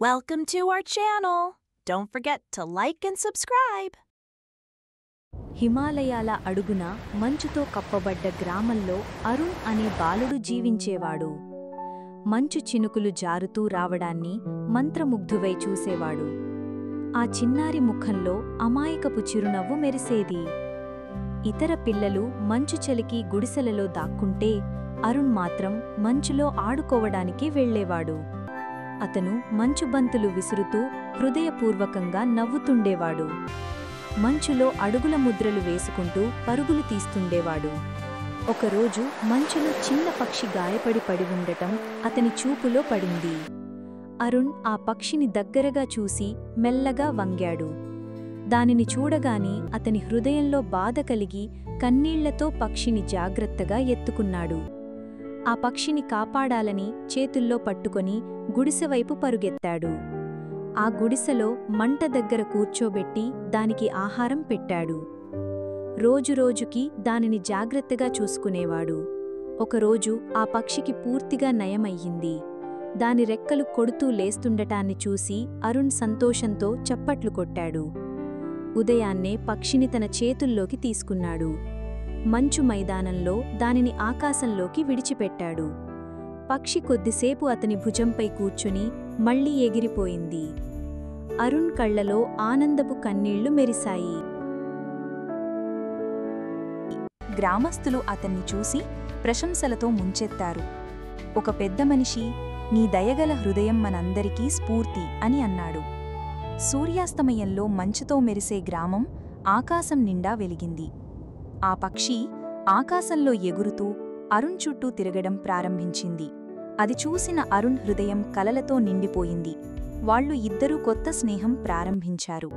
Welcome to our channel. Don't forget to like and subscribe. హిమాలయాల అడుగున మంచుతో కప్పబడ్డ గ్రామంలో అరుణ్ అనే బాలుడు జీవించేవాడు. మంచు చినుకులు జారుతూ రావడాన్ని మంత్రముగ్ధువై చూసేవాడు. ఆ చిన్నారి ముఖంలో అమాయకపు చిరునవ్వు మెరిసేది. ఇతర పిల్లలు మంచు చలికి గుడిసెలలో దాక్కుంటే అరుణ్ మాత్రం మంచులో ఆడుకోవడానికి వెళ్లేవాడు. అతను మంచు బంతులు విసురుతూ హృదయపూర్వకంగా నవ్వుతుండేవాడు. మంచులో అడుగుల ముద్రలు వేసుకుంటూ పరుగులు తీస్తుండేవాడు. ఒకరోజు మంచులో చిన్న పక్షి గాయపడి పడి ఉండటం అతని చూపులో పడింది. అరుణ్ ఆ పక్షిని దగ్గరగా చూసి మెల్లగా వంగాడు. దానిని చూడగానే అతని హృదయంలో బాధ కలిగి కన్నీళ్లతో పక్షిని జాగ్రత్తగా ఎత్తుకున్నాడు. ఆ పక్షిని కాపాడాలని చేతుల్లో పట్టుకొని గుడిసెవైపు పరుగెత్తాడు. ఆ గుడిసెలో మంట దగ్గర కూర్చోబెట్టి దానికి ఆహారం పెట్టాడు. రోజురోజుకి దానిని జాగ్రత్తగా చూసుకునేవాడు. ఒకరోజు ఆ పక్షికి పూర్తిగా నయమయ్యింది. దాని రెక్కలు కొడుతూ లేస్తుండటాన్ని చూసి అరుణ్ సంతోషంతో చప్పట్లు కొట్టాడు. ఉదయాన్నే పక్షిని తన చేతుల్లోకి తీసుకున్నాడు. మంచు మైదానంలో దానిని ఆకాశంలోకి విడిచిపెట్టాడు. పక్షి కొద్దిసేపు అతని భుజంపై కూర్చుని మళ్లీ ఎగిరిపోయింది. అరుణ్ కళ్లలో ఆనందపు కన్నీళ్లు మెరిశాయి. గ్రామస్తులు అతన్ని చూసి ప్రశంసలతో ముంచెత్తారు. ఒక పెద్ద మనిషి, నీ దయగల హృదయం మనందరికీ స్ఫూర్తి అని అన్నాడు. సూర్యాస్తమయంలో మంచుతో మెరిసే గ్రామం ఆకాశం నిండా వెలిగింది. ఆ పక్షి ఆకాశంలో ఎగురుతూ అరుణ్ చుట్టూ తిరగడం ప్రారంభించింది. అది చూసిన అరుణ్ హృదయం కలలతో నిండిపోయింది. వాళ్లు ఇద్దరూ కొత్త స్నేహం ప్రారంభించారు.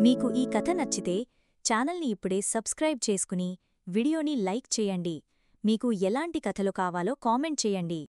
మీకు ఈ కథ నచ్చితే ఛానల్ని ఇప్పుడే సబ్స్క్రైబ్ చేసుకుని వీడియోని లైక్ చేయండి. మీకు ఎలాంటి కథలు కావాలో కామెంట్ చేయండి.